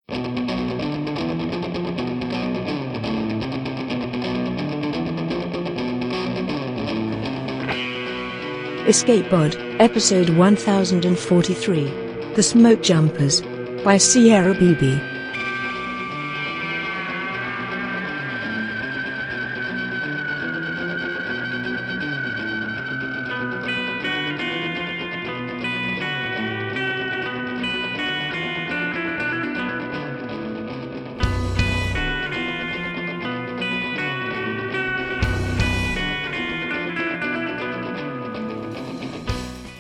Escape Pod, Episode 1043, The Smokejumpers, by Sierra BB.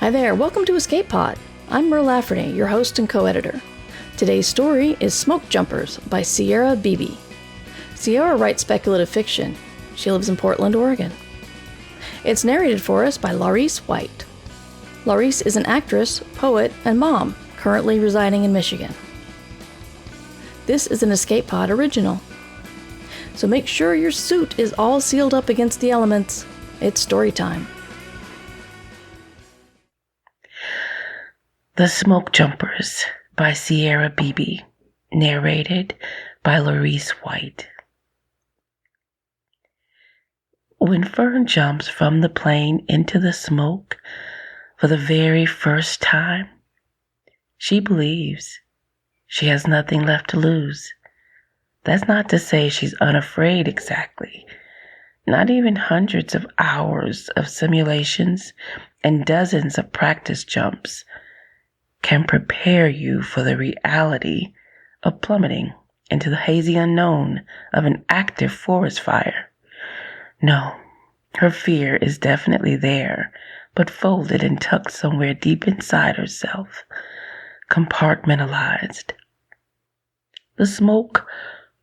Hi there, welcome to Escape Pod. I'm Lafferty, your host and co-editor. Today's story is Smokejumpers by Sierra BB. Sierra writes speculative fiction. She lives in Portland, Oregon. It's narrated for us by Laurice White. Laurice is an actress, poet, and mom, currently residing in Michigan. This is an Escape Pod original. So make sure your suit is all sealed up against the elements. It's story time. The Smokejumpers by Sierra BB, narrated by Laurice White. When Fern jumps from the plane into the smoke for the very first time, she believes she has nothing left to lose. That's not to say she's unafraid exactly. Not even hundreds of hours of simulations and dozens of practice jumps can prepare you for the reality of plummeting into the hazy unknown of an active forest fire. No, her fear is definitely there, but folded and tucked somewhere deep inside herself, compartmentalized. The smoke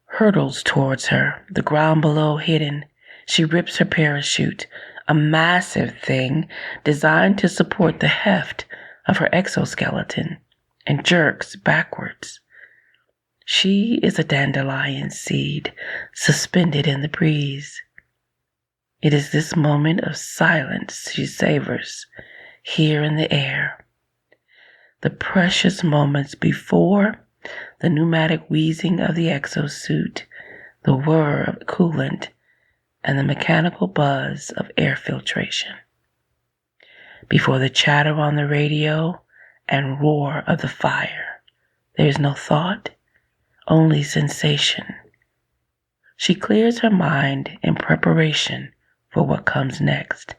hurtles towards her, the ground below hidden. She rips her parachute, a massive thing designed to support the heft of her exoskeleton, and jerks backwards. She is a dandelion seed suspended in the breeze. It is this moment of silence she savors, here in the air. The precious moments before the pneumatic wheezing of the exosuit, the whir of coolant, and the mechanical buzz of air filtration. Before the chatter on the radio and roar of the fire, there is no thought, only sensation. She clears her mind in preparation for what comes next.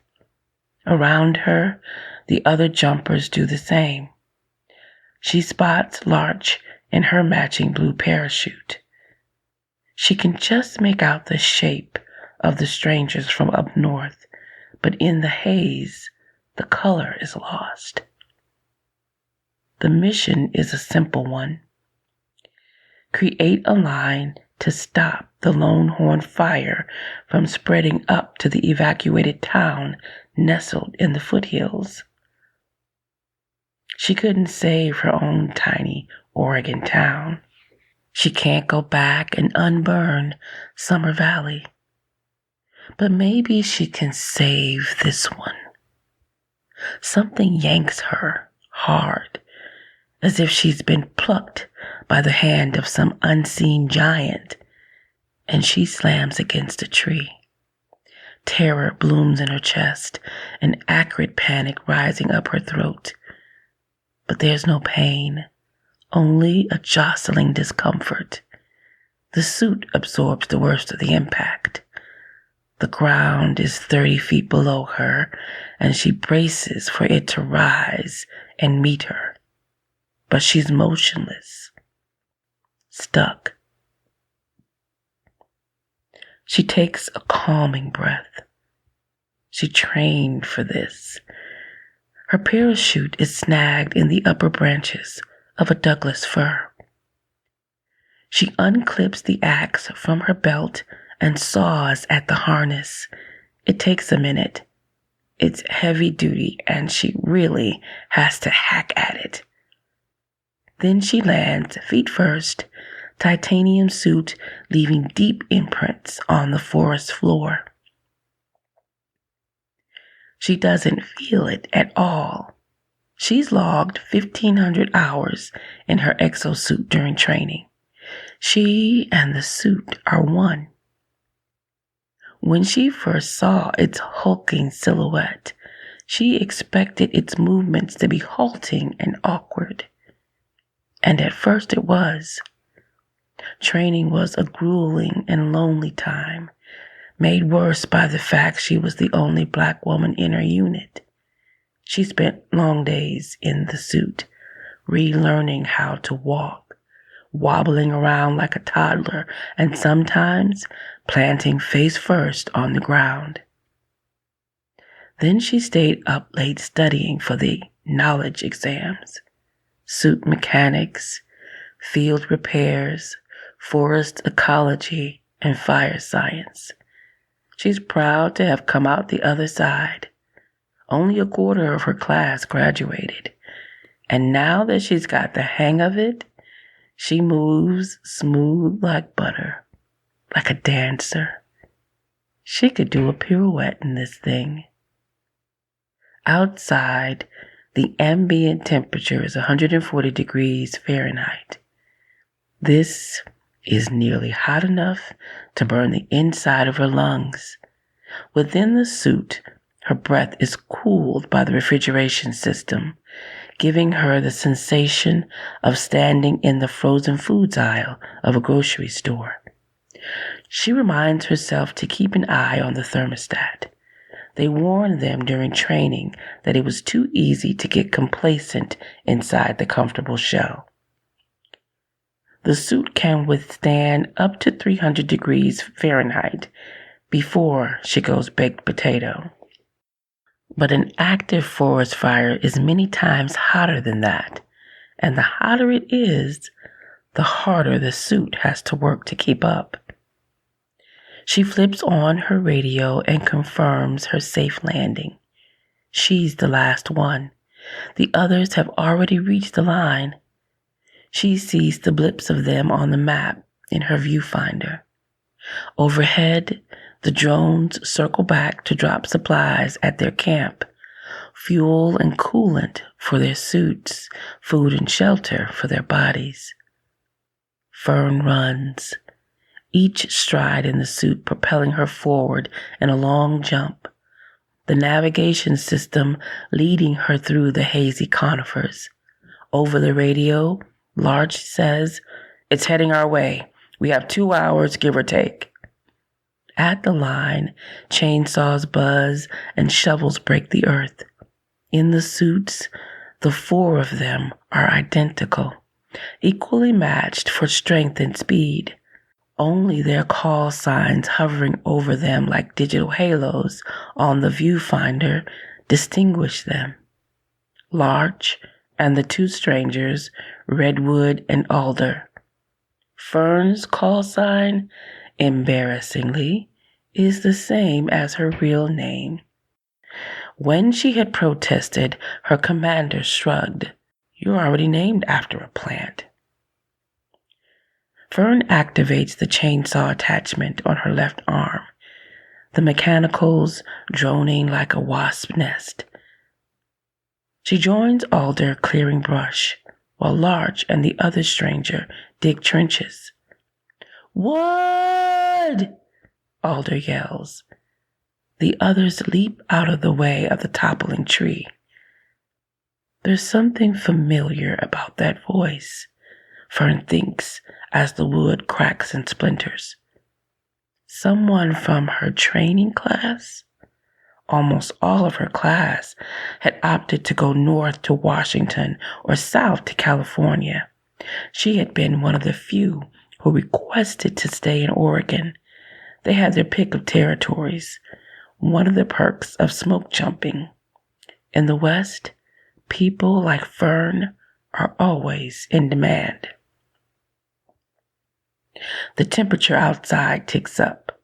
Around her, the other jumpers do the same. She spots Larch in her matching blue parachute. She can just make out the shape of the strangers from up north, but in the haze, the color is lost. The mission is a simple one. Create a line to stop the Longhorn fire from spreading up to the evacuated town nestled in the foothills. She couldn't save her own tiny Oregon town. She can't go back and unburn Summer Valley. But maybe she can save this one. Something yanks her hard, as if she's been plucked by the hand of some unseen giant, and she slams against a tree. Terror blooms in her chest, an acrid panic rising up her throat. But there's no pain, only a jostling discomfort. The suit absorbs the worst of the impact. The ground is 30 feet below her, and she braces for it to rise and meet her. But she's motionless, stuck. She takes a calming breath. She trained for this. Her parachute is snagged in the upper branches of a Douglas fir. She unclips the axe from her belt and saws at the harness. It takes a minute. It's heavy duty, and she really has to hack at it. Then she lands feet first, titanium suit leaving deep imprints on the forest floor. She doesn't feel it at all. She's logged 1,500 hours in her exosuit during training. She and the suit are one. When she first saw its hulking silhouette, she expected its movements to be halting and awkward. And at first it was. Training was a grueling and lonely time, made worse by the fact she was the only black woman in her unit. She spent long days in the suit, relearning how to walk, wobbling around like a toddler, and sometimes planting face first on the ground. Then she stayed up late studying for the knowledge exams, suit mechanics, field repairs, forest ecology, and fire science. She's proud to have come out the other side. Only a quarter of her class graduated, and now that she's got the hang of it, she moves smooth like butter, like a dancer. She could do a pirouette in this thing. Outside, the ambient temperature is 140 degrees Fahrenheit. This is nearly hot enough to burn the inside of her lungs. Within the suit, her breath is cooled by the refrigeration system, giving her the sensation of standing in the frozen foods aisle of a grocery store. She reminds herself to keep an eye on the thermostat. They warned them during training that it was too easy to get complacent inside the comfortable shell. The suit can withstand up to 300 degrees Fahrenheit before she goes baked potato. But an active forest fire is many times hotter than that, and the hotter it is, the harder the suit has to work to keep up. She flips on her radio and confirms her safe landing. She's the last one. The others have already reached the line. She sees the blips of them on the map in her viewfinder. Overhead, the drones circle back to drop supplies at their camp, fuel and coolant for their suits, food and shelter for their bodies. Fern runs, each stride in the suit propelling her forward in a long jump, the navigation system leading her through the hazy conifers. Over the radio, Large says, "It's heading our way. We have 2 hours, give or take." At the line, chainsaws buzz and shovels break the earth. In the suits, the 4 of them are identical, equally matched for strength and speed. Only their call signs hovering over them like digital halos on the viewfinder distinguish them. Larch and the 2 strangers, Redwood and Alder. Fern's call sign, embarrassingly, is the same as her real name. When she had protested, her commander shrugged. "You're already named after a plant." Fern activates the chainsaw attachment on her left arm, the mechanicals droning like a wasp nest. She joins Alder clearing brush, while Larch and the other stranger dig trenches. "Wood!" Alder yells. The others leap out of the way of the toppling tree. There's something familiar about that voice, Fern thinks as the wood cracks and splinters. Someone from her training class? Almost all of her class had opted to go north to Washington or south to California. She had been one of the few who requested to stay in Oregon. They had their pick of territories, one of the perks of smoke jumping. In the West, people like Fern are always in demand. The temperature outside ticks up.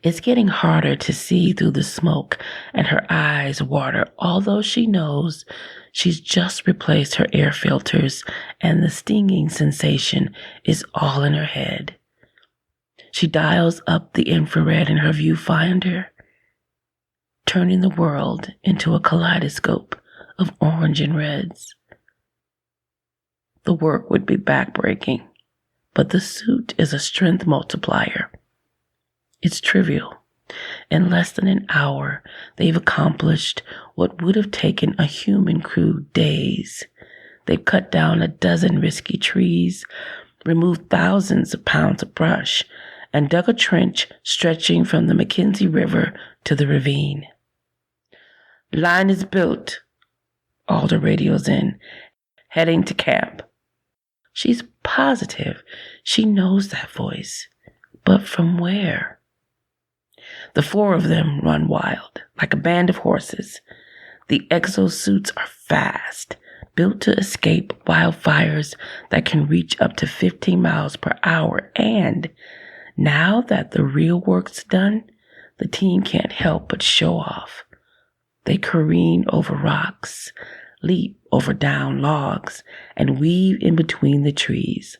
It's getting harder to see through the smoke, and her eyes water, although she knows she's just replaced her air filters and the stinging sensation is all in her head. She dials up the infrared in her viewfinder, turning the world into a kaleidoscope of orange and reds. The work would be backbreaking, but the suit is a strength multiplier. It's trivial. In less than an hour, they've accomplished what would have taken a human crew days. They've cut down a dozen risky trees, removed thousands of pounds of brush, and dug a trench stretching from the Mackenzie River to the ravine. Line is built. Alder radios in, heading to camp. She's positive she knows that voice, but from where? The four of them run wild, like a band of horses. The exosuits are fast, built to escape wildfires that can reach up to 15 miles per hour. And now that the real work's done, the team can't help but show off. They careen over rocks, leap over down logs, and weave in between the trees.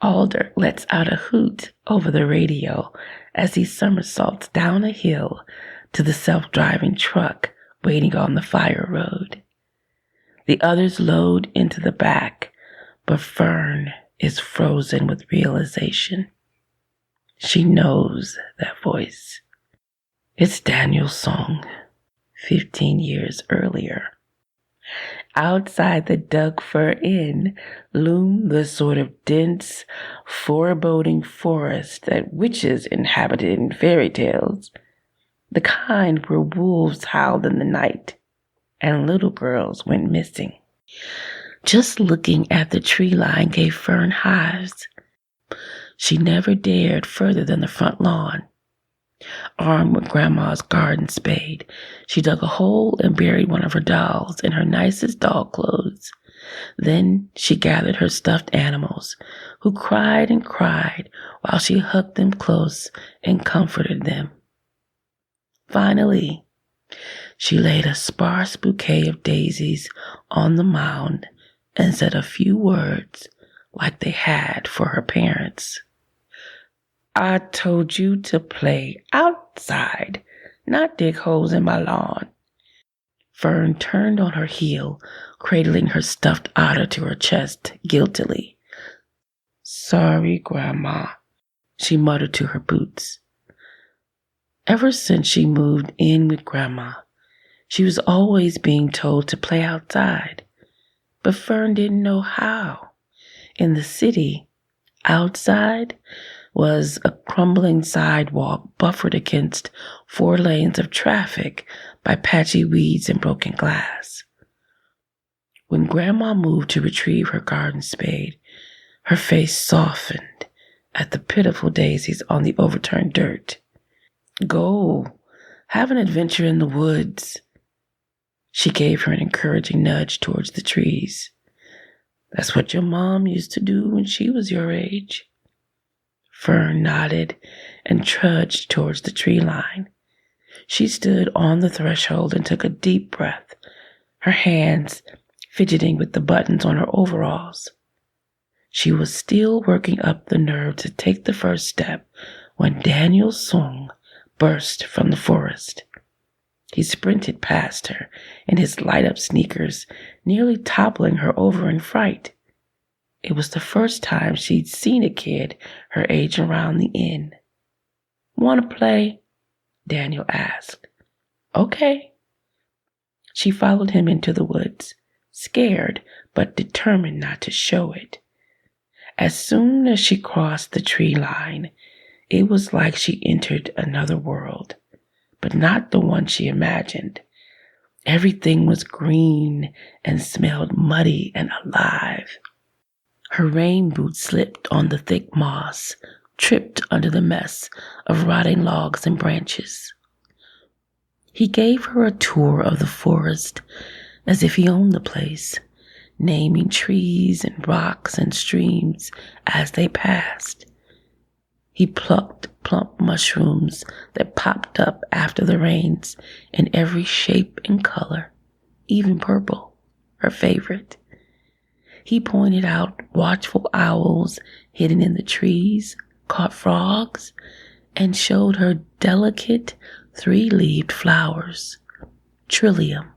Alder lets out a hoot over the radio as he somersaults down a hill to the self-driving truck waiting on the fire road. The others load into the back, but Fern is frozen with realization. She knows that voice. It's Daniel's song, 15 years earlier. Outside the Doug Fir Inn loomed the sort of dense, foreboding forest that witches inhabited in fairy tales, the kind where wolves howled in the night and little girls went missing. Just looking at the tree line gave Fern hives. She never dared further than the front lawn. Armed with Grandma's garden spade, she dug a hole and buried one of her dolls in her nicest doll clothes. Then she gathered her stuffed animals, who cried and cried while she hugged them close and comforted them. Finally, she laid a sparse bouquet of daisies on the mound and said a few words like they had for her parents. I told you to play outside, not dig holes in my lawn. Fern turned on her heel, cradling her stuffed otter to her chest guiltily. Sorry, Grandma, she muttered to her boots. Ever since she moved in with Grandma, she was always being told to play outside, but Fern didn't know how. In the city, outside was a crumbling sidewalk buffered against 4 lanes of traffic by patchy weeds and broken glass. When Grandma moved to retrieve her garden spade, her face softened at the pitiful daisies on the overturned dirt. Go, have an adventure in the woods. She gave her an encouraging nudge towards the trees. That's what your mom used to do when she was your age. Fern nodded and trudged towards the tree line. She stood on the threshold and took a deep breath, her hands fidgeting with the buttons on her overalls. She was still working up the nerve to take the first step when Daniel's song burst from the forest. He sprinted past her in his light-up sneakers, nearly toppling her over in fright. It was the first time she'd seen a kid her age around the inn. Want to play? Daniel asked. Okay. She followed him into the woods, scared but determined not to show it. As soon as she crossed the tree line, it was like she entered another world, but not the one she imagined. Everything was green and smelled muddy and alive. Her rain boots slipped on the thick moss, tripped under the mess of rotting logs and branches. He gave her a tour of the forest as if he owned the place, naming trees and rocks and streams as they passed. He plucked plump mushrooms that popped up after the rains in every shape and color, even purple, her favorite. He pointed out watchful owls hidden in the trees, caught frogs, and showed her delicate 3-leaved flowers. Trillium,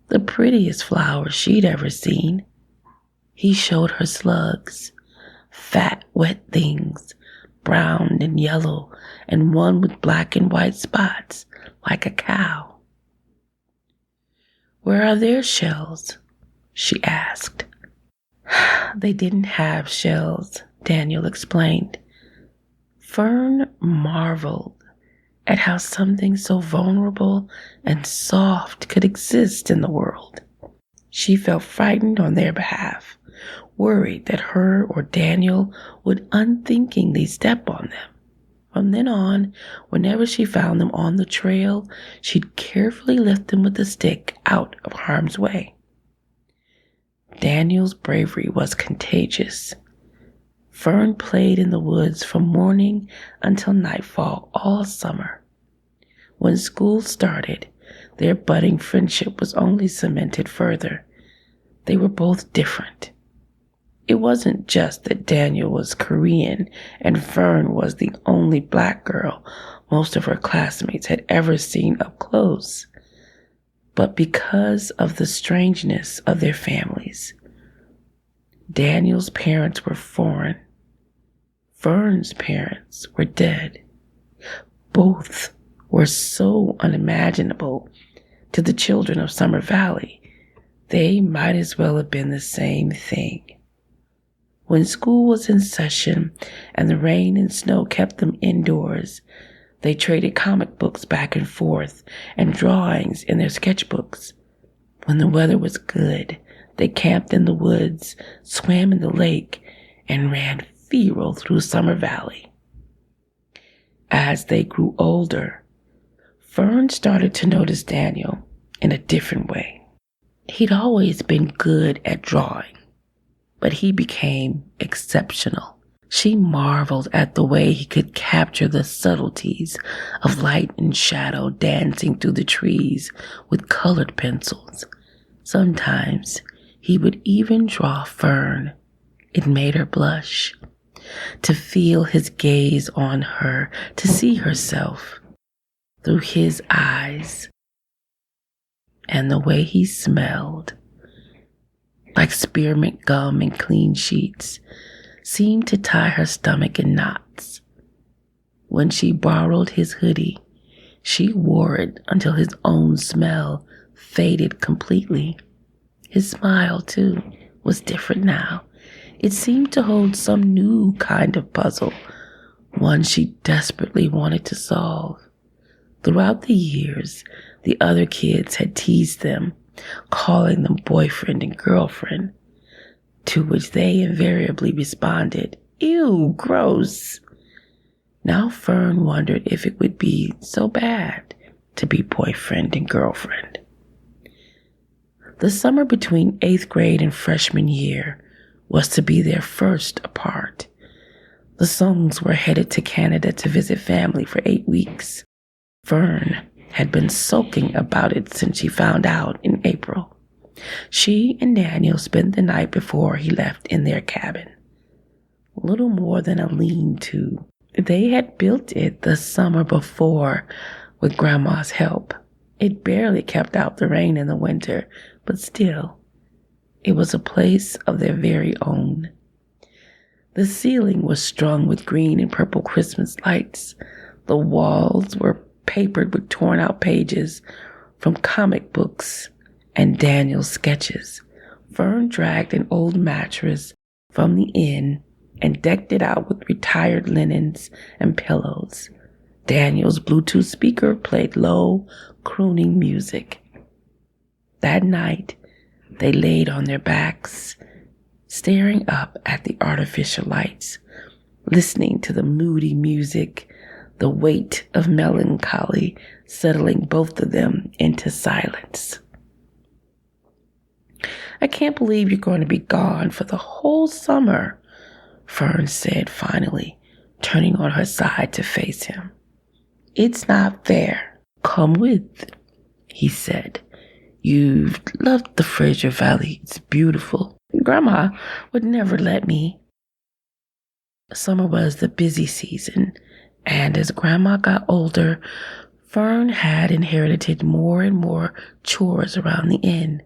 the prettiest flower she'd ever seen. He showed her slugs, fat wet things, brown and yellow, and one with black and white spots, like a cow. "Where are their shells?" she asked. "They didn't have shells," Daniel explained. Fern marveled at how something so vulnerable and soft could exist in the world. She felt frightened on their behalf, worried that her or Daniel would unthinkingly step on them. From then on, whenever she found them on the trail, she'd carefully lift them with a stick out of harm's way. Daniel's bravery was contagious. Fern played in the woods from morning until nightfall all summer. When school started, their budding friendship was only cemented further. They were both different. It wasn't just that Daniel was Korean and Fern was the only black girl most of her classmates had ever seen up close, but because of the strangeness of their families. Daniel's parents were foreign. Fern's parents were dead. Both were so unimaginable to the children of Summer Valley, they might as well have been the same thing. When school was in session and the rain and snow kept them indoors, they traded comic books back and forth and drawings in their sketchbooks. When the weather was good, they camped in the woods, swam in the lake, and ran feral through Summer Valley. As they grew older, Fern started to notice Daniel in a different way. He'd always been good at drawing, but he became exceptional. She marveled at the way he could capture the subtleties of light and shadow dancing through the trees with colored pencils. Sometimes he would even draw Fern. It made her blush. To feel his gaze on her, to see herself through his eyes, and the way he smelled, like spearmint gum and clean sheets, seemed to tie her stomach in knots. When she borrowed his hoodie, she wore it until his own smell faded completely. His smile, too, was different now. It seemed to hold some new kind of puzzle, one she desperately wanted to solve. Throughout the years, the other kids had teased them, calling them boyfriend and girlfriend, to which they invariably responded, "Ew, gross." Now Fern wondered if it would be so bad to be boyfriend and girlfriend. The summer between 8th grade and freshman year was to be their first apart. The Songs were headed to Canada to visit family for 8 weeks. Fern had been sulking about it since she found out in April. She and Daniel spent the night before he left in their cabin. Little more than a lean-to. They had built it the summer before with Grandma's help. It barely kept out the rain in the winter, but still, it was a place of their very own. The ceiling was strung with green and purple Christmas lights. The walls were papered with torn-out pages from comic books and Daniel's sketches. Fern dragged an old mattress from the inn and decked it out with retired linens and pillows. Daniel's Bluetooth speaker played low, crooning music. That night, they laid on their backs, staring up at the artificial lights, listening to the moody music, the weight of melancholy settling both of them into silence. "I can't believe you're going to be gone for the whole summer," Fern said finally, turning on her side to face him. "It's not fair." "Come with," he said. "You've loved the Fraser Valley. It's beautiful. Grandma would never let me." Summer was the busy season, and as Grandma got older, Fern had inherited more and more chores around the inn.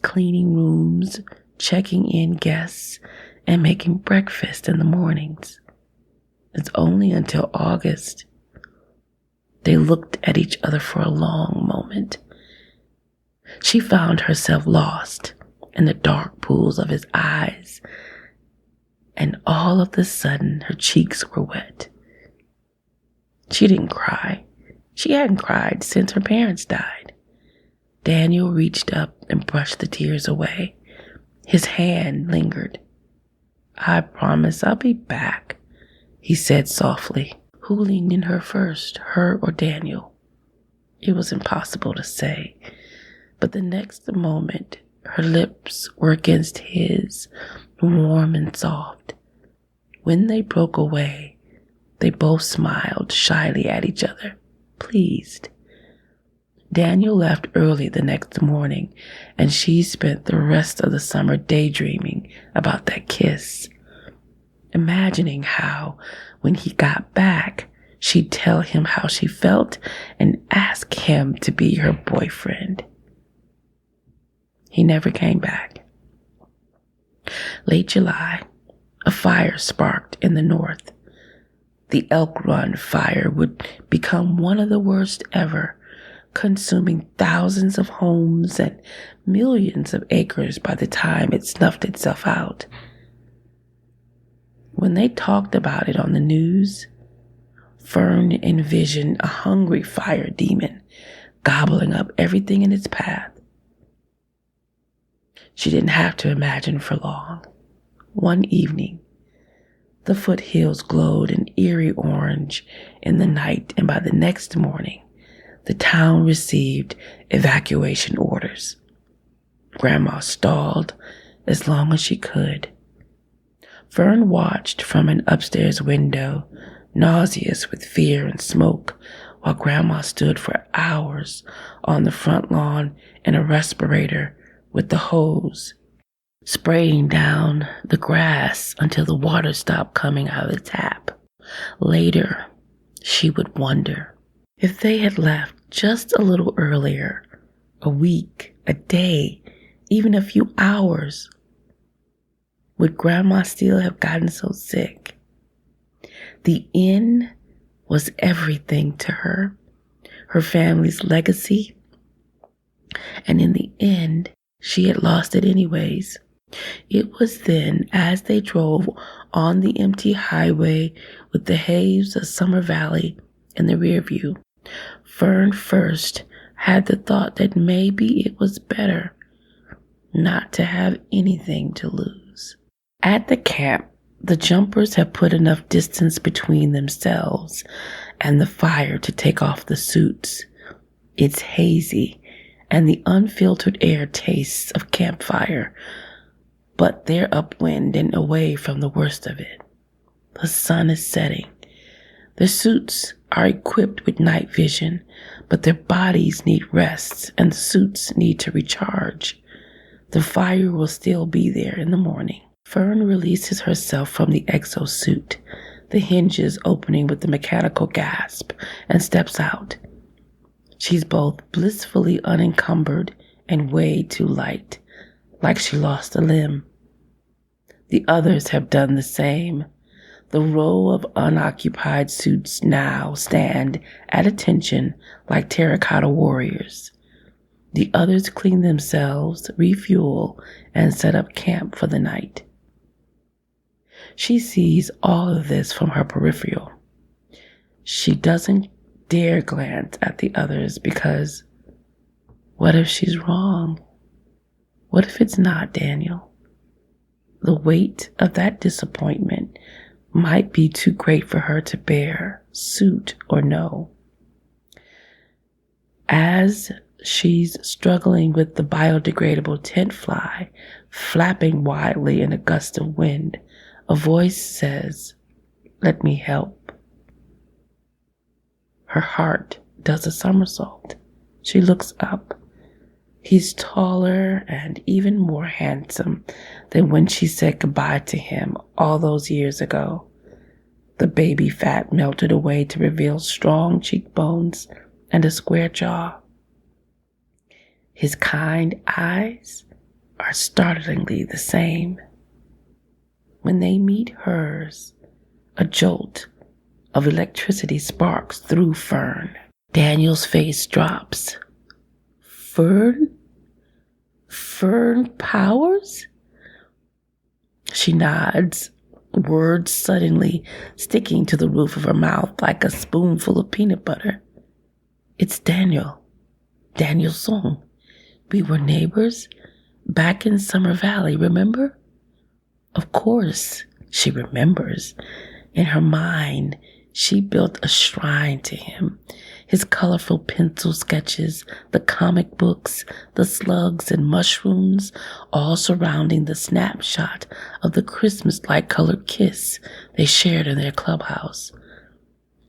Cleaning rooms, checking in guests, and making breakfast in the mornings. It's only until August. They looked at each other for a long moment. She found herself lost in the dark pools of his eyes, and all of a sudden her cheeks were wet. She didn't cry. She hadn't cried since her parents died. Daniel reached up and brushed the tears away. His hand lingered. "I promise I'll be back," he said softly. Who leaned in her first, her or Daniel? It was impossible to say, but the next moment her lips were against his, warm and soft. When they broke away, they both smiled shyly at each other, pleased. Daniel left early the next morning, and she spent the rest of the summer daydreaming about that kiss, imagining how, when he got back, she'd tell him how she felt and ask him to be her boyfriend. He never came back. Late July, a fire sparked in the north. The Elk Run fire would become one of the worst ever, consuming thousands of homes and millions of acres by the time it snuffed itself out. When they talked about it on the news, Fern envisioned a hungry fire demon gobbling up everything in its path. She didn't have to imagine for long. One evening, the foothills glowed an eerie orange in the night, and by the next morning, the town received evacuation orders. Grandma stalled as long as she could. Fern watched from an upstairs window, nauseous with fear and smoke, while Grandma stood for hours on the front lawn in a respirator with the hose, spraying down the grass until the water stopped coming out of the tap. Later, she would wonder if they had left just a little earlier, a week, a day, even a few hours, would Grandma still have gotten so sick? The inn was everything to her, her family's legacy, and in the end, she had lost it anyways. It was then, as they drove on the empty highway with the haze of Summer Valley in the rear view, Fern first had the thought that maybe it was better not to have anything to lose. At the camp, the jumpers had put enough distance between themselves and the fire to take off the suits. It's hazy, and the unfiltered air tastes of campfire, but they're upwind and away from the worst of it. The sun is setting. The suits are equipped with night vision, but their bodies need rest and the suits need to recharge. The fire will still be there in the morning. Fern releases herself from the exosuit, the hinges opening with the mechanical gasp, and steps out. She's both blissfully unencumbered and way too light, like she lost a limb. The others have done the same. The row of unoccupied suits now stand at attention like terracotta warriors. The others clean themselves, refuel, and set up camp for the night. She sees all of this from her peripheral. She doesn't dare glance at the others because what if she's wrong? What if it's not Daniel? The weight of that disappointment might be too great for her to bear, suit or no. As she's struggling with the biodegradable tent fly flapping wildly in a gust of wind, a voice says, "Let me help." Her heart does a somersault. She looks up. He's taller and even more handsome than when she said goodbye to him all those years ago. The baby fat melted away to reveal strong cheekbones and a square jaw. His kind eyes are startlingly the same. When they meet hers, a jolt of electricity sparks through Fern. Daniel's face drops. Fern? Fern Powers? She nods, words suddenly sticking to the roof of her mouth like a spoonful of peanut butter. It's Daniel. Daniel Song. We were neighbors back in Summer Valley, remember? Of course, she remembers. In her mind, she built a shrine to him. His colorful pencil sketches, the comic books, the slugs and mushrooms, all surrounding the snapshot of the Christmas-like colored kiss they shared in their clubhouse.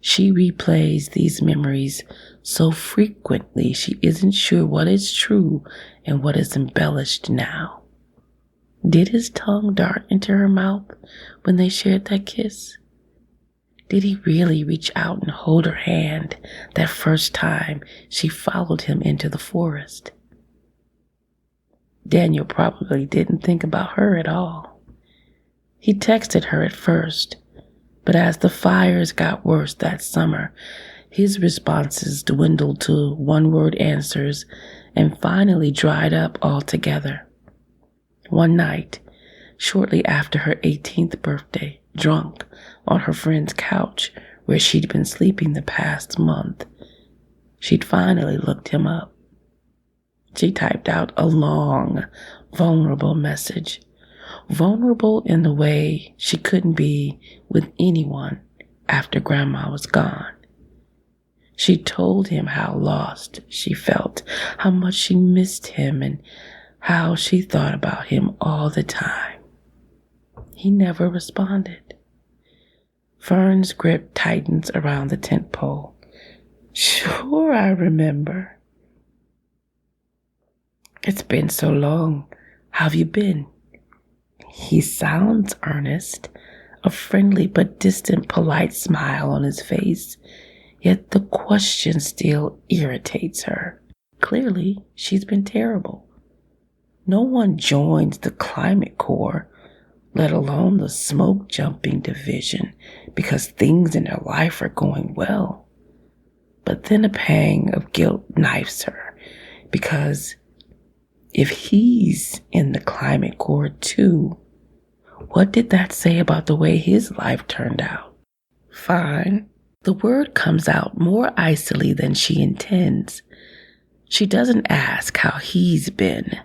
She replays these memories so frequently she isn't sure what is true and what is embellished now. Did his tongue dart into her mouth when they shared that kiss? Did he really reach out and hold her hand that first time she followed him into the forest? Daniel probably didn't think about her at all. He texted her at first, but as the fires got worse that summer, his responses dwindled to one-word answers and finally dried up altogether. One night, shortly after her 18th birthday, drunk on her friend's couch where she'd been sleeping the past month, she'd finally looked him up. She typed out a long, vulnerable message, vulnerable in the way she couldn't be with anyone after Grandma was gone. She told him how lost she felt, how much she missed him, and how she thought about him all the time. He never responded. Fern's grip tightens around the tent pole. Sure, I remember. It's been so long. How have you been? He sounds earnest, a friendly but distant polite smile on his face, yet the question still irritates her. Clearly, she's been terrible. No one joins the Climate Corps, let alone the smoke jumping division, because things in her life are going well. But then a pang of guilt knifes her, because if he's in the Climate Corps too, what did that say about the way his life turned out? Fine. The word comes out more icily than she intends. She doesn't ask how he's been.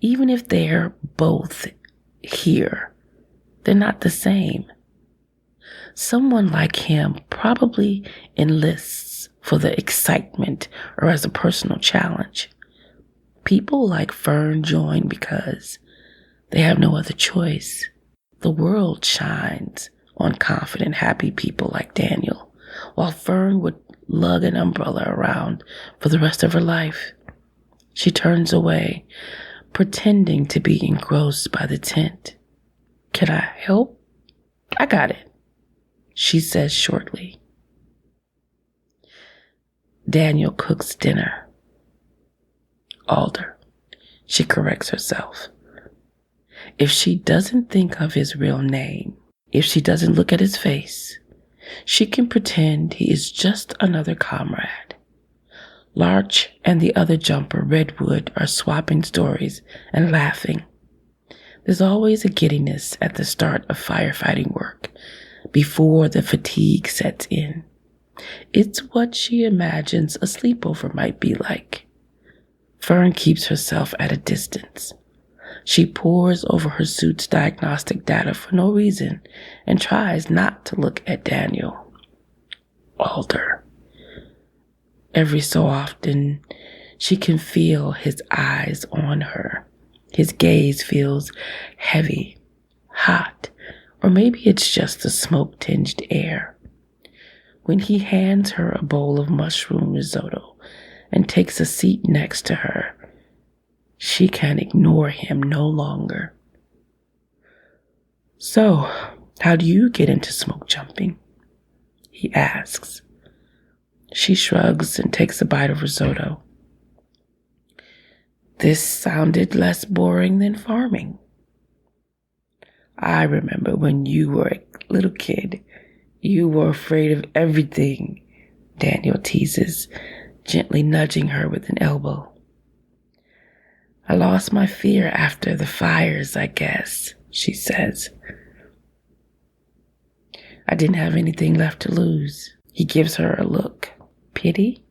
Even if they're both here, they're not the same. Someone like him probably enlists for the excitement or as a personal challenge. People like Fern join because they have no other choice. The world shines on confident, happy people like Daniel, while Fern would lug an umbrella around for the rest of her life. She turns away, pretending to be engrossed by the tent. Can I help? I got it, she says shortly. Daniel cooks dinner. Alder, she corrects herself. If she doesn't think of his real name, if she doesn't look at his face, she can pretend he is just another comrade. Larch and the other jumper, Redwood, are swapping stories and laughing. There's always a giddiness at the start of firefighting work, before the fatigue sets in. It's what she imagines a sleepover might be like. Fern keeps herself at a distance. She pores over her suit's diagnostic data for no reason and tries not to look at Daniel. Alder. Every so often, she can feel his eyes on her. His gaze feels heavy, hot, or maybe it's just the smoke-tinged air. When he hands her a bowl of mushroom risotto and takes a seat next to her, she can ignore him no longer. So, how do you get into smoke jumping? He asks. She shrugs and takes a bite of risotto. This sounded less boring than farming. I remember when you were a little kid, you were afraid of everything, Daniel teases, gently nudging her with an elbow. I lost my fear after the fires, I guess, she says. I didn't have anything left to lose. He gives her a look. Pity?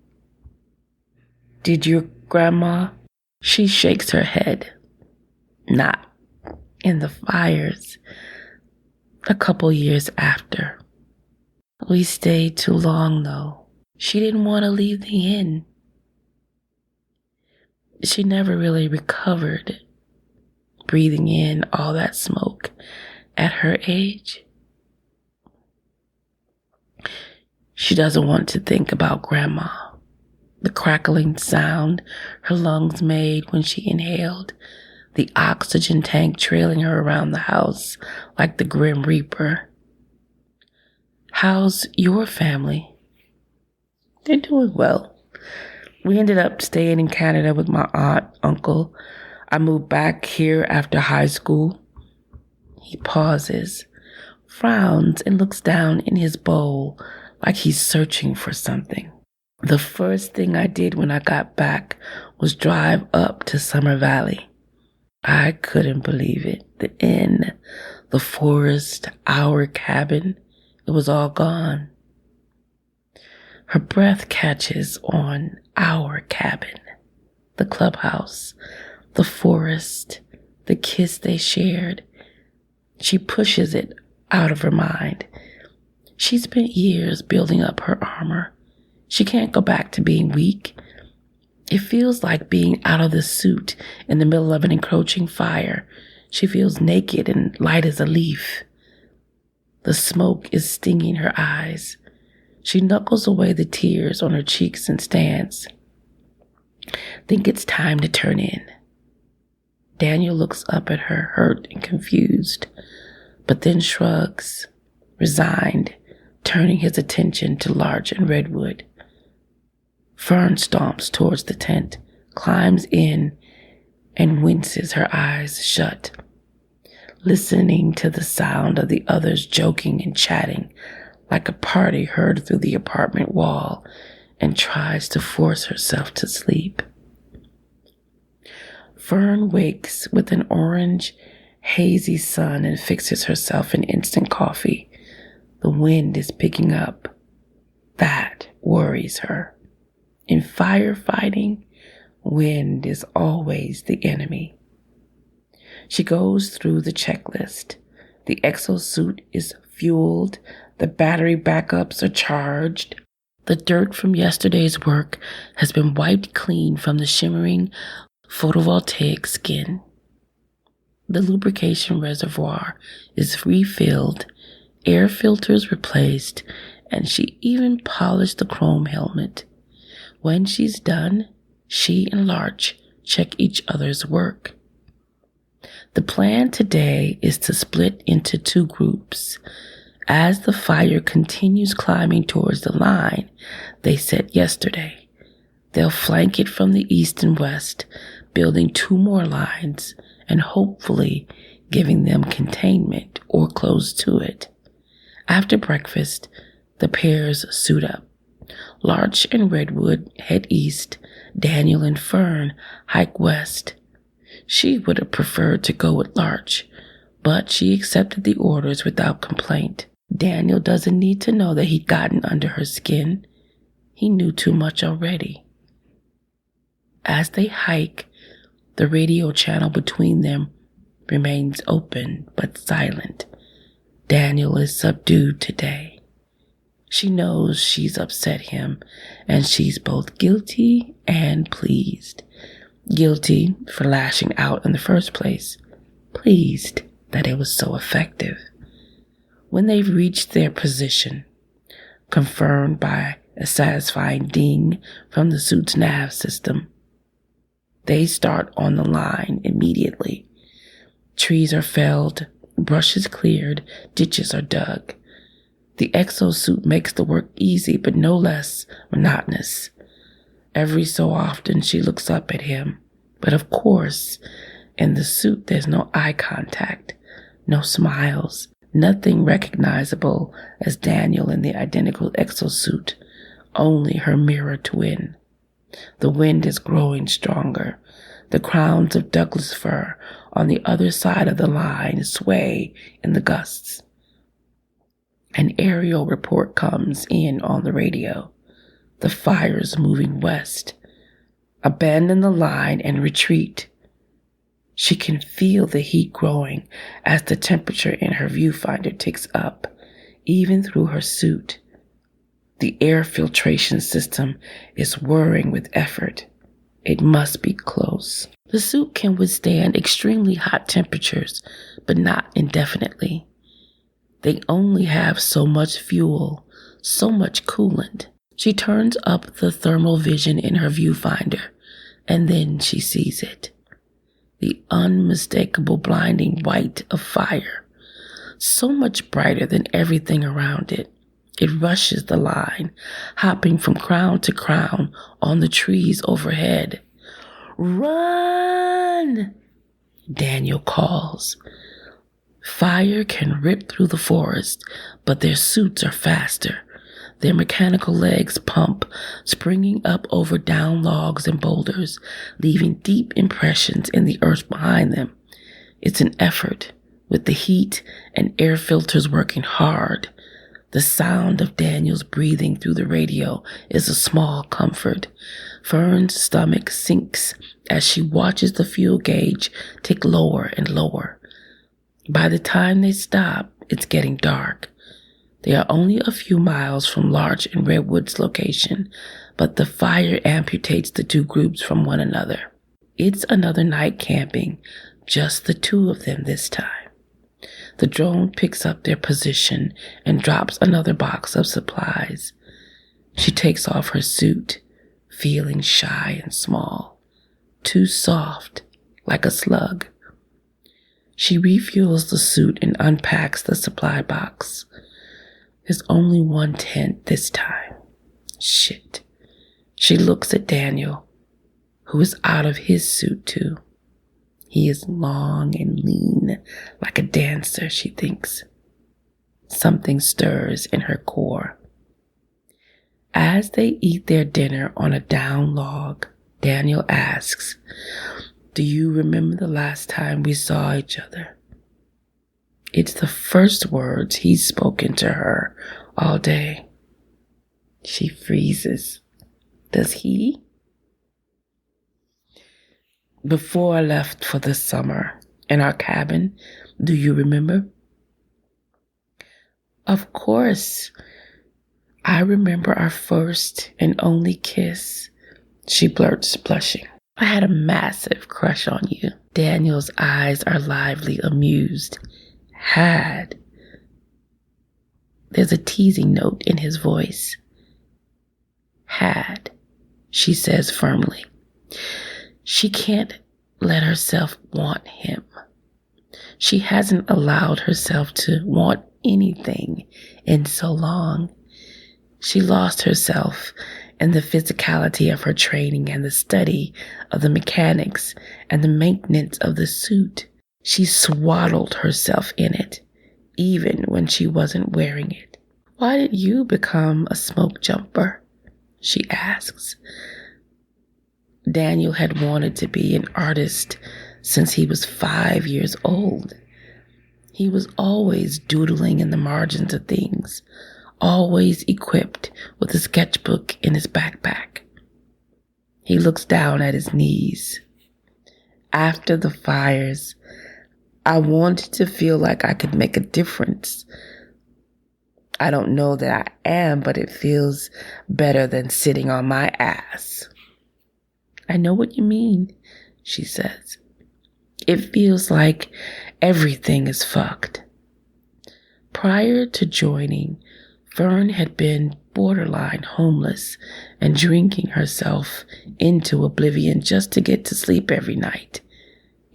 Did your grandma? She shakes her head. Not in the fires. A couple years after. We stayed too long, though. She didn't want to leave the inn. She never really recovered, breathing in all that smoke at her age. She doesn't want to think about Grandma, the crackling sound her lungs made when she inhaled, the oxygen tank trailing her around the house like the Grim Reaper. How's your family? They're doing well. We ended up staying in Canada with my aunt, uncle. I moved back here after high school. He pauses, frowns, and looks down in his bowl like he's searching for something. The first thing I did when I got back was drive up to Summer Valley. I couldn't believe it. The inn, the forest, our cabin, it was all gone. Her breath catches on our cabin, the clubhouse, the forest, the kiss they shared. She pushes it out of her mind. She spent years building up her armor. She can't go back to being weak. It feels like being out of the suit in the middle of an encroaching fire. She feels naked and light as a leaf. The smoke is stinging her eyes. She knuckles away the tears on her cheeks and stands. Think it's time to turn in. Daniel looks up at her, hurt and confused, but then shrugs, resigned, turning his attention to Larch and Redwood. Fern stomps towards the tent, climbs in, and winces, her eyes shut, listening to the sound of the others joking and chatting like a party heard through the apartment wall, and tries to force herself to sleep. Fern wakes with an orange, hazy sun and fixes herself an instant coffee. The wind is picking up. That worries her. In firefighting, wind is always the enemy. She goes through the checklist. The exosuit is fueled. The battery backups are charged. The dirt from yesterday's work has been wiped clean from the shimmering photovoltaic skin. The lubrication reservoir is refilled, air filters replaced, and she even polished the chrome helmet. When she's done, she and Larch check each other's work. The plan today is to split into two groups. As the fire continues climbing towards the line they set yesterday, they'll flank it from the east and west, building two more lines and hopefully giving them containment or close to it. After breakfast, the pairs suit up. Larch and Redwood head east. Daniel and Fern hike west. She would have preferred to go with Larch, but she accepted the orders without complaint. Daniel doesn't need to know that he'd gotten under her skin. He knew too much already. As they hike, the radio channel between them remains open but silent. Daniel is subdued today. She knows she's upset him, and she's both guilty and pleased. Guilty for lashing out in the first place, pleased that it was so effective. When they've reached their position, confirmed by a satisfying ding from the suit's nav system, they start on the line immediately. Trees are felled, brushes cleared, ditches are dug. The exosuit makes the work easy but no less monotonous. Every so often she looks up at him, but of course, in the suit there's no eye contact, No smiles, nothing recognizable as Daniel in the identical exosuit, only her mirror twin. The wind is growing stronger. The crowns of Douglas fir on the other side of the line sway in the gusts. An aerial report comes in on the radio. The fire's moving west. Abandon the line and retreat. She can feel the heat growing as the temperature in her viewfinder ticks up, even through her suit. The air filtration system is whirring with effort. It must be close. The suit can withstand extremely hot temperatures, but not indefinitely. They only have so much fuel, so much coolant. She turns up the thermal vision in her viewfinder, and then she sees it. The unmistakable blinding white of fire, so much brighter than everything around it. It rushes the line, hopping from crown to crown on the trees overhead. "Run!" Daniel calls. Fire can rip through the forest, but their suits are faster. Their mechanical legs pump, springing up over down logs and boulders, leaving deep impressions in the earth behind them. It's an effort, with the heat and air filters working hard. The sound of Daniel's breathing through the radio is a small comfort. Fern's stomach sinks as she watches the fuel gauge tick lower and lower. By the time they stop, it's getting dark. They are only a few miles from Larch and Redwood's location, but the fire amputates the two groups from one another. It's another night camping, just the two of them this time. The drone picks up their position and drops another box of supplies. She takes off her suit, feeling shy and small, too soft, like a slug. She refuels the suit and unpacks the supply box. There's only one tent this time. Shit. She looks at Daniel, who is out of his suit too. He is long and lean, like a dancer, she thinks. Something stirs in her core. As they eat their dinner on a down log, Daniel asks, "Do you remember the last time we saw each other?" It's the first words he's spoken to her all day. She freezes. Does he? "Before I left for the summer, in our cabin, do you remember?" "Of course. I remember our first and only kiss," she blurts, blushing. "I had a massive crush on you." Daniel's eyes are lively, amused. Had. There's a teasing note in his voice. "Had," she says firmly. She can't let herself want him. She hasn't allowed herself to want anything in so long. She lost herself in the physicality of her training and the study of the mechanics and the maintenance of the suit. She swaddled herself in it, even when she wasn't wearing it. "Why did you become a smoke jumper?" she asks. Daniel had wanted to be an artist since he was 5 years old. He was always doodling in the margins of things, always equipped with a sketchbook in his backpack. He looks down at his knees. "After the fires, I wanted to feel like I could make a difference. I don't know that I am, but it feels better than sitting on my ass." "I know what you mean," she says. "It feels like everything is fucked." Prior to joining, Fern had been borderline homeless and drinking herself into oblivion just to get to sleep every night.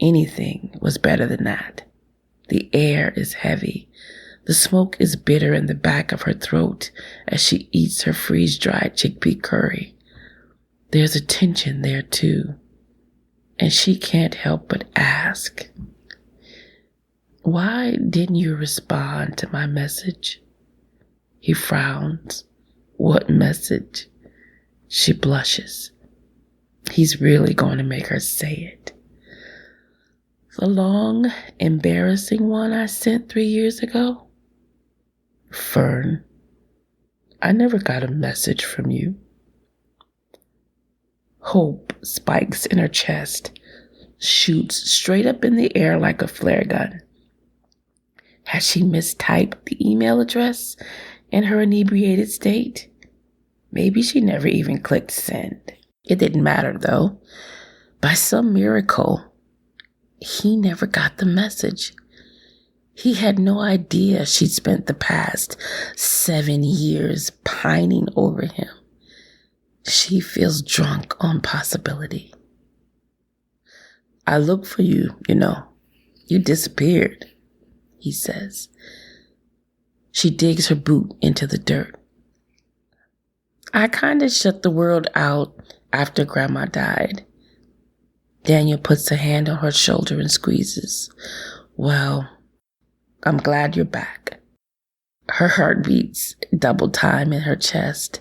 Anything was better than that. The air is heavy. The smoke is bitter in the back of her throat as she eats her freeze-dried chickpea curry. There's a tension there too, and she can't help but ask, Why didn't you respond to my message? He frowns. What message? She blushes. He's really going to make her say it. The long, embarrassing one I sent 3 years ago? Fern, I never got a message from you. Hope spikes in her chest, shoots straight up in the air like a flare gun. Had she mistyped the email address in her inebriated state? Maybe she never even clicked send. It didn't matter, though. By some miracle, he never got the message. He had no idea she'd spent the past 7 years pining over him. She feels drunk on possibility. I looked for you, You disappeared, he says. She digs her boot into the dirt. I kind of shut the world out after Grandma died. Daniel puts a hand on her shoulder and squeezes. Well, I'm glad you're back. Her heart beats double time in her chest.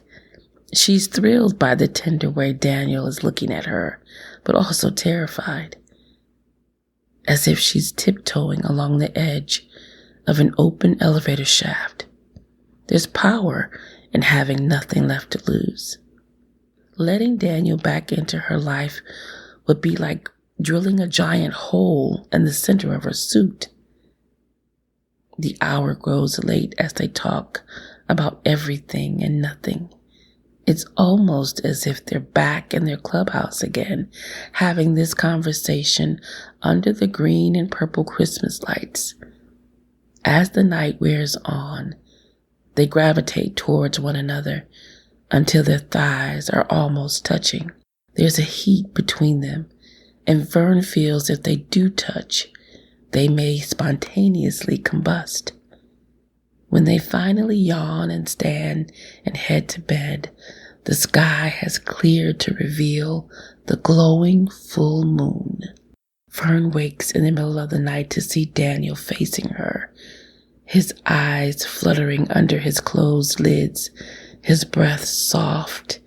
She's thrilled by the tender way Daniel is looking at her, but also terrified. As if she's tiptoeing along the edge of an open elevator shaft. There's power in having nothing left to lose. Letting Daniel back into her life would be like drilling a giant hole in the center of her suit. The hour grows late as they talk about everything and nothing. It's almost as if they're back in their clubhouse again, having this conversation under the green and purple Christmas lights. As the night wears on, they gravitate towards one another until their thighs are almost touching. There's a heat between them, and Fern feels if they do touch, they may spontaneously combust. When they finally yawn and stand and head to bed, the sky has cleared to reveal the glowing full moon. Fern wakes in the middle of the night to see Daniel facing her, his eyes fluttering under his closed lids, his breath soft,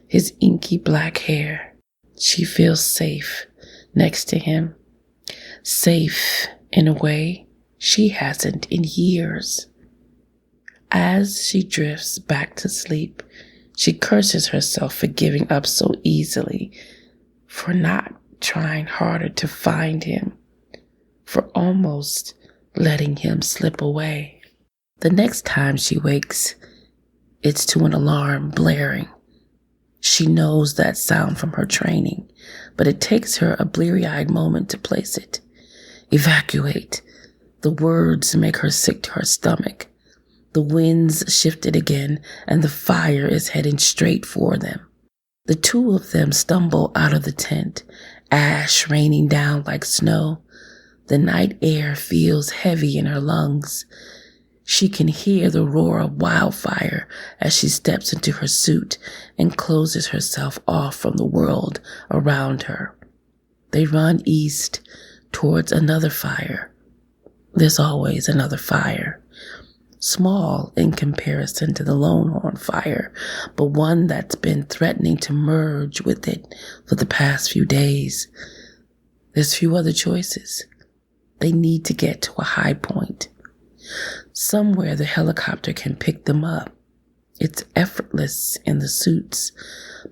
his inky black hair. She feels safe next to him, safe in a way she hasn't in years. As she drifts back to sleep, she curses herself for giving up so easily, for not trying harder to find him, for almost letting him slip away. The next time she wakes, it's to an alarm blaring. She knows that sound from her training, but it takes her a bleary-eyed moment to place it. Evacuate. The words make her sick to her stomach. The wind's shifted again, and the fire is heading straight for them. The two of them stumble out of the tent, ash raining down like snow. The night air feels heavy in her lungs. She can hear the roar of wildfire as she steps into her suit and closes herself off from the world around her. They run east towards another fire. There's always another fire. Small in comparison to the Longhorn fire, but one that's been threatening to merge with it for the past few days. There's few other choices. They need to get to a high point. Somewhere the helicopter can pick them up. It's effortless in the suits,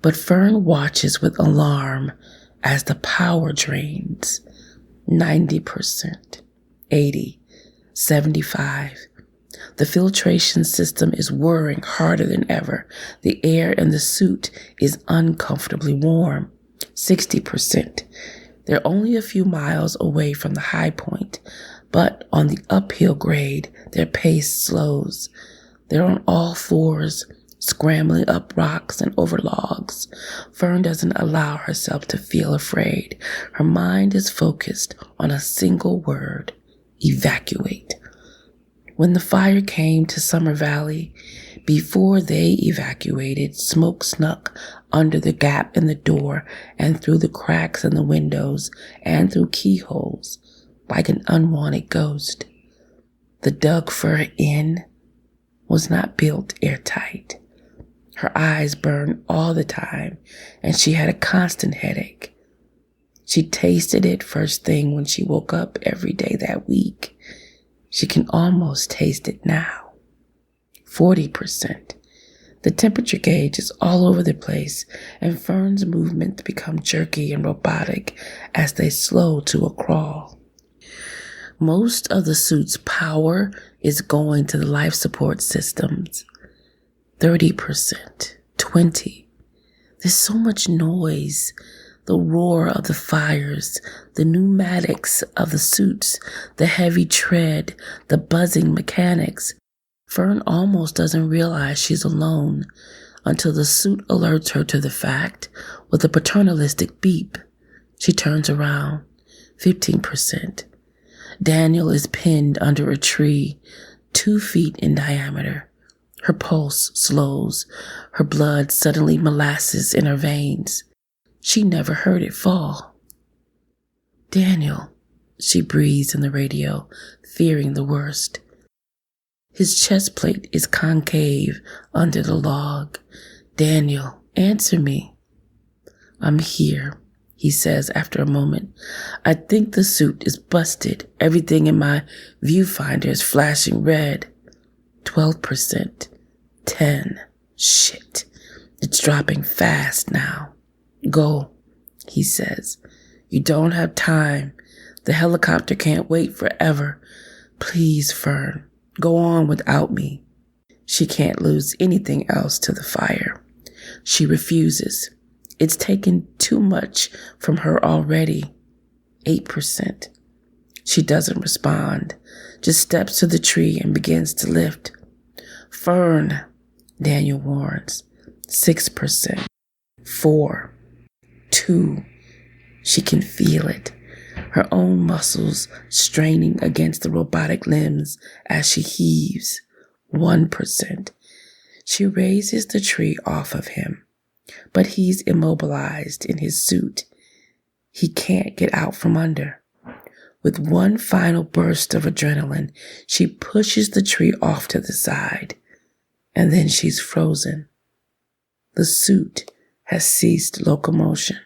but Fern watches with alarm as the power drains. 90%, 80, 75. The filtration system is whirring harder than ever. The air in the suit is uncomfortably warm. 60%. They're only a few miles away from the high point, but on the uphill grade, their pace slows. They're on all fours, scrambling up rocks and over logs. Fern doesn't allow herself to feel afraid. Her mind is focused on a single word: evacuate. When the fire came to Summer Valley, before they evacuated, smoke snuck under the gap in the door and through the cracks in the windows and through keyholes like an unwanted ghost. The dug fur in was not built airtight. Her eyes burned all the time, and she had a constant headache. She tasted it first thing when she woke up every day that week. She can almost taste it now. 40%. The temperature gauge is all over the place, and Fern's movements become jerky and robotic as they slow to a crawl. Most of the suit's power is going to the life support systems. 30%, 20%. There's so much noise. The roar of the fires, the pneumatics of the suits, the heavy tread, the buzzing mechanics. Fern almost doesn't realize she's alone until the suit alerts her to the fact with a paternalistic beep. She turns around. 15%. Daniel is pinned under a tree, 2 feet in diameter. Her pulse slows. Her blood suddenly molasses in her veins. She never heard it fall. Daniel, she breathes in the radio, fearing the worst. His chest plate is concave under the log. Daniel, answer me. I'm here, he says after a moment. I think the suit is busted. Everything in my viewfinder is flashing red. 12%. 10. Shit. It's dropping fast now. Go, he says. You don't have time. The helicopter can't wait forever. Please, Fern, go on without me. She can't lose anything else to the fire. She refuses. It's taken too much from her already. 8%. She doesn't respond, just steps to the tree and begins to lift. Fern, Daniel warns. 6%. 4. 2. She can feel it. Her own muscles straining against the robotic limbs as she heaves. 1%. She raises the tree off of him, but he's immobilized in his suit. He can't get out from under. With one final burst of adrenaline, she pushes the tree off to the side, and then she's frozen. The suit has ceased locomotion,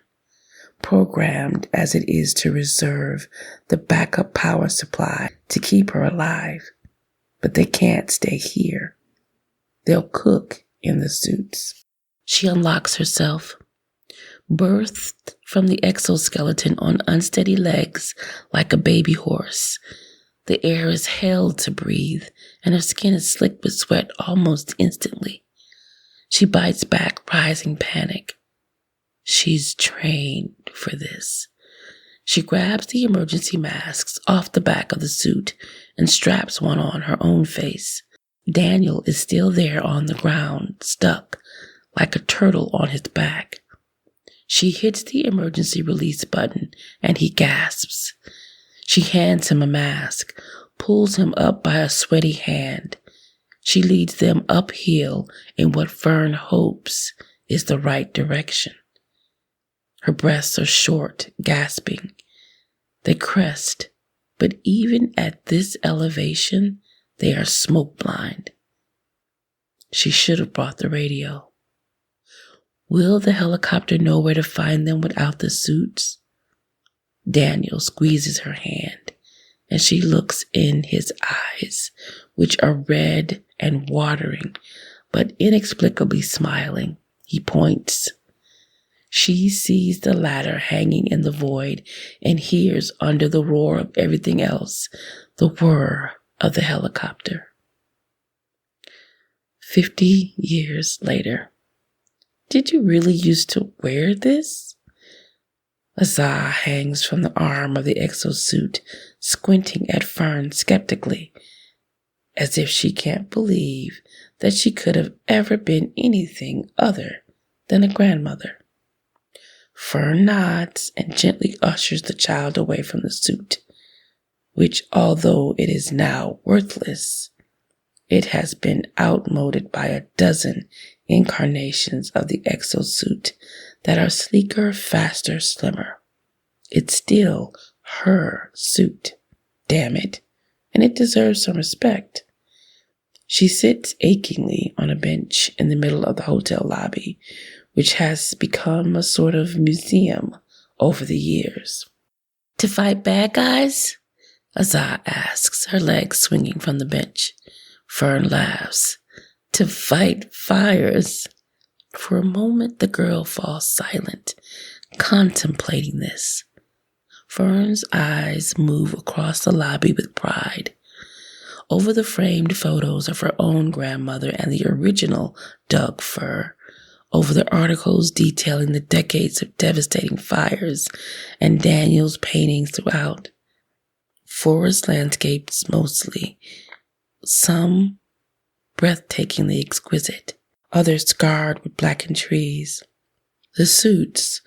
programmed as it is to reserve the backup power supply to keep her alive. But they can't stay here. They'll cook in the suits. She unlocks herself, birthed from the exoskeleton on unsteady legs like a baby horse. The air is held to breathe, and her skin is slick with sweat almost instantly. She bites back rising panic. She's trained for this. She grabs the emergency masks off the back of the suit and straps one on her own face. Daniel is still there on the ground, stuck, like a turtle on his back. She hits the emergency release button and he gasps. She hands him a mask, pulls him up by a sweaty hand. She leads them uphill in what Fern hopes is the right direction. Her breaths are short, gasping. They crest, but even at this elevation, they are smoke blind. She should have brought the radio. Will the helicopter know where to find them without the suits? Daniel squeezes her hand, and she looks in his eyes, which are red and watering, but inexplicably smiling. He points. She sees the ladder hanging in the void and hears, under the roar of everything else, the whir of the helicopter. 50 years later. Did you really used to wear this? Azah hangs from the arm of the exosuit, squinting at Fern skeptically, as if she can't believe that she could have ever been anything other than a grandmother. Fern nods and gently ushers the child away from the suit, which, although it is now worthless, it has been outmoded by a dozen incarnations of the exosuit that are sleeker, faster, slimmer. It's still her suit, damn it, and it deserves some respect. She sits achingly on a bench in the middle of the hotel lobby, which has become a sort of museum over the years. To fight bad guys? Azah asks, her legs swinging from the bench. Fern laughs. To fight fires. For a moment, the girl falls silent, contemplating this. Fern's eyes move across the lobby with pride. Over the framed photos of her own grandmother and the original Doug fir, over the articles detailing the decades of devastating fires and Daniel's paintings throughout. Forest landscapes mostly, some breathtakingly exquisite, others scarred with blackened trees. The suits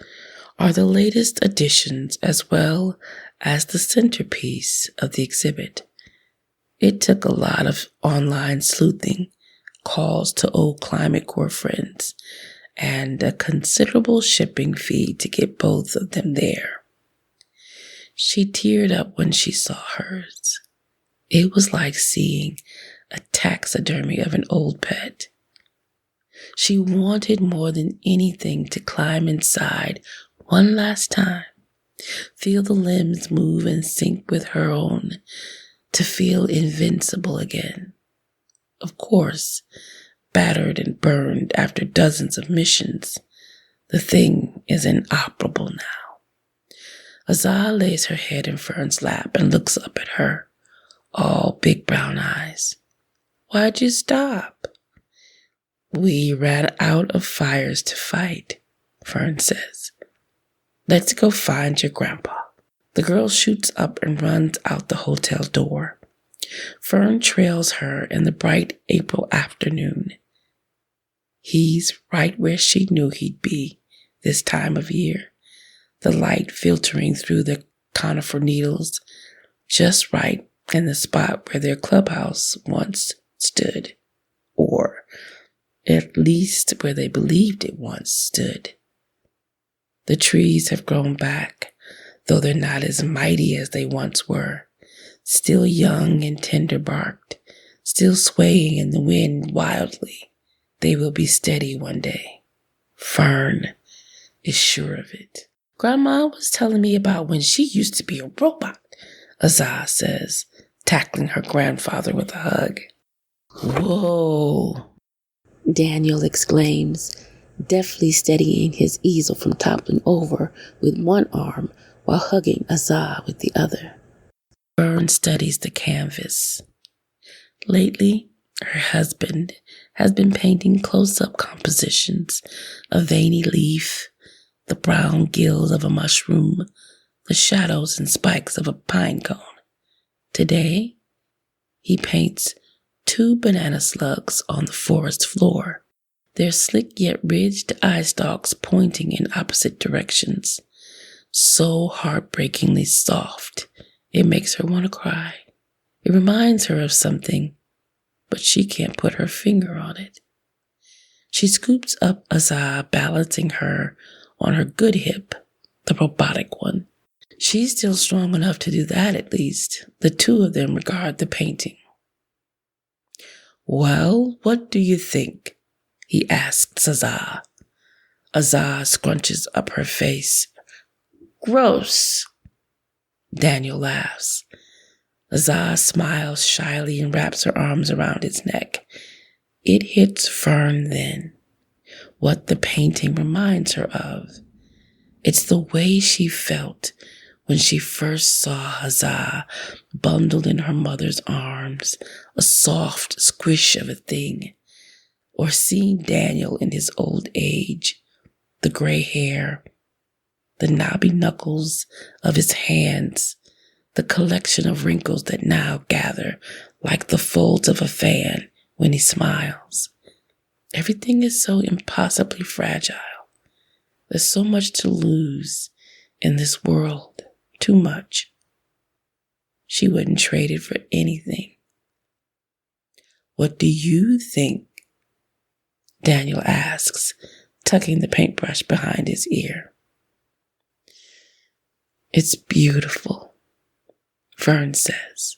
are the latest additions as well as the centerpiece of the exhibit. It took a lot of online sleuthing, calls to old Climate Corps friends, and a considerable shipping fee to get both of them there. She teared up when she saw hers. It was like seeing a taxidermy of an old pet. She wanted more than anything to climb inside one last time, feel the limbs move and sync with her own, to feel invincible again. Of course, battered and burned after dozens of missions, the thing is inoperable now. Azah lays her head in Fern's lap and looks up at her, all big brown eyes. Why'd you stop? We ran out of fires to fight, Fern says. Let's go find your grandpa. The girl shoots up and runs out the hotel door. Fern trails her in the bright April afternoon. He's right where she knew he'd be this time of year, the light filtering through the conifer needles, just right in the spot where their clubhouse once stood, or at least where they believed it once stood. The trees have grown back, though they're not as mighty as they once were, still young and tender-barked, still swaying in the wind wildly. They will be steady one day. Fern is sure of it. Grandma was telling me about when she used to be a robot, Azah says, tackling her grandfather with a hug. Whoa, Daniel exclaims, deftly steadying his easel from toppling over with one arm while hugging Azah with the other. Fern studies the canvas. Lately, her husband has been painting close-up compositions, a veiny leaf, the brown gills of a mushroom, the shadows and spikes of a pine cone. Today, he paints 2 banana slugs on the forest floor, their slick yet ridged eye stalks pointing in opposite directions, so heartbreakingly soft it makes her want to cry. It reminds her of something, but she can't put her finger on it. She scoops up Azah, balancing her on her good hip, the robotic one. She's still strong enough to do that, at least. The two of them regard the painting. Well, what do you think? He asks Azah. Azah scrunches up her face. Gross. Daniel laughs. Azah smiles shyly and wraps her arms around his neck. It hits Fern then, what the painting reminds her of. It's the way she felt when she first saw Azah bundled in her mother's arms, a soft squish of a thing, or seeing Daniel in his old age, the gray hair, the knobby knuckles of his hands, the collection of wrinkles that now gather like the folds of a fan when he smiles. Everything is so impossibly fragile. There's so much to lose in this world, too much. She wouldn't trade it for anything. What do you think? Daniel asks, tucking the paintbrush behind his ear. It's beautiful, Fern says.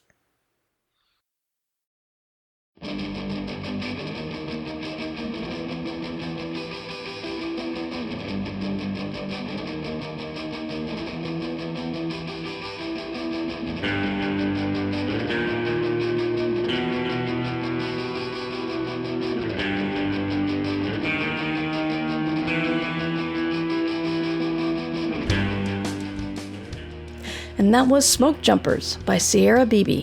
And that was Smokejumpers by Sierra Beebe.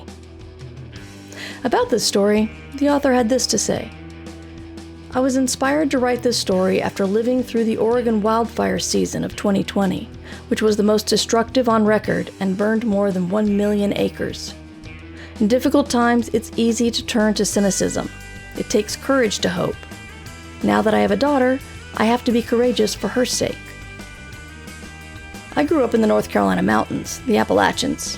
About this story, the author had this to say. I was inspired to write this story after living through the Oregon wildfire season of 2020, which was the most destructive on record and burned more than 1 million acres. In difficult times, it's easy to turn to cynicism. It takes courage to hope. Now that I have a daughter, I have to be courageous for her sake. I grew up in the North Carolina mountains, the Appalachians,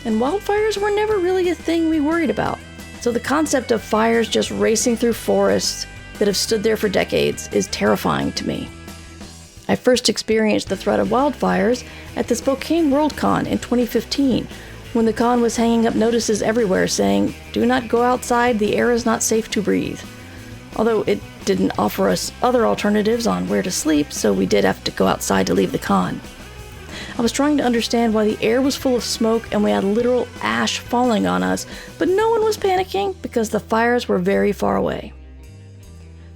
and wildfires were never really a thing we worried about. So the concept of fires just racing through forests that have stood there for decades is terrifying to me. I first experienced the threat of wildfires at the Spokane WorldCon in 2015, when the con was hanging up notices everywhere saying, "Do not go outside, the air is not safe to breathe." Although it didn't offer us other alternatives on where to sleep, so we did have to go outside to leave the con. I was trying to understand why the air was full of smoke and we had literal ash falling on us, but no one was panicking because the fires were very far away.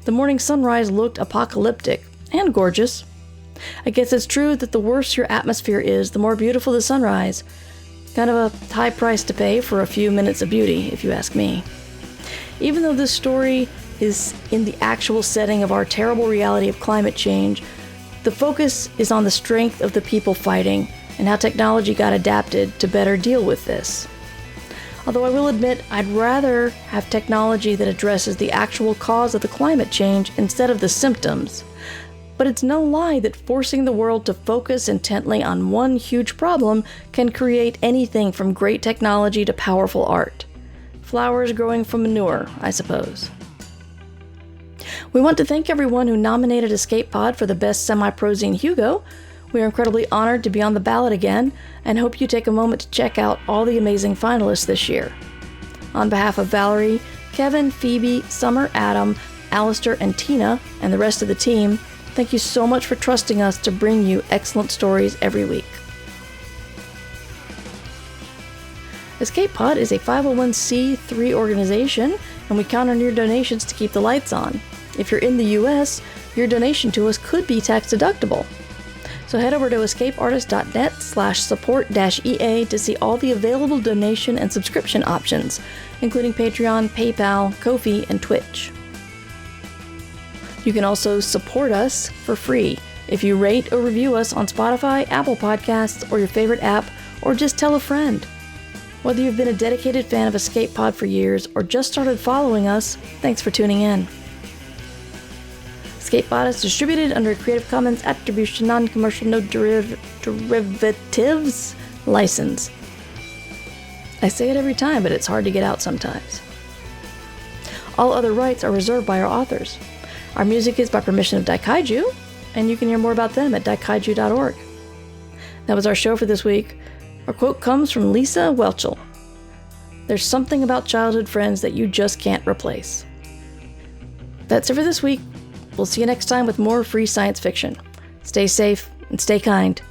The morning sunrise looked apocalyptic and gorgeous. I guess it's true that the worse your atmosphere is, the more beautiful the sunrise. Kind of a high price to pay for a few minutes of beauty, if you ask me. Even though this story is in the actual setting of our terrible reality of climate change, the focus is on the strength of the people fighting and how technology got adapted to better deal with this. Although I will admit I'd rather have technology that addresses the actual cause of the climate change instead of the symptoms. But it's no lie that forcing the world to focus intently on one huge problem can create anything from great technology to powerful art. Flowers growing from manure, I suppose. We want to thank everyone who nominated Escape Pod for the Best Semi-Prozine Hugo. We are incredibly honored to be on the ballot again, and hope you take a moment to check out all the amazing finalists this year. On behalf of Valerie, Kevin, Phoebe, Summer, Adam, Alistair, and Tina, and the rest of the team, thank you so much for trusting us to bring you excellent stories every week. Escape Pod is a 501c3 organization, and we count on your donations to keep the lights on. If you're in the US, your donation to us could be tax deductible. So head over to escapeartist.net/support-EA to see all the available donation and subscription options, including Patreon, PayPal, Ko-fi, and Twitch. You can also support us for free if you rate or review us on Spotify, Apple Podcasts, or your favorite app, or just tell a friend. Whether you've been a dedicated fan of Escape Pod for years or just started following us, thanks for tuning in. Escape Pod is distributed under a Creative Commons Attribution Non-Commercial No Derivatives license. I say it every time, but it's hard to get out sometimes. All other rights are reserved by our authors. Our music is by permission of Daikaiju, and you can hear more about them at daikaiju.org. That was our show for this week. Our quote comes from Lisa Welchel. There's something about childhood friends that you just can't replace. That's it for this week. We'll see you next time with more free science fiction. Stay safe and stay kind.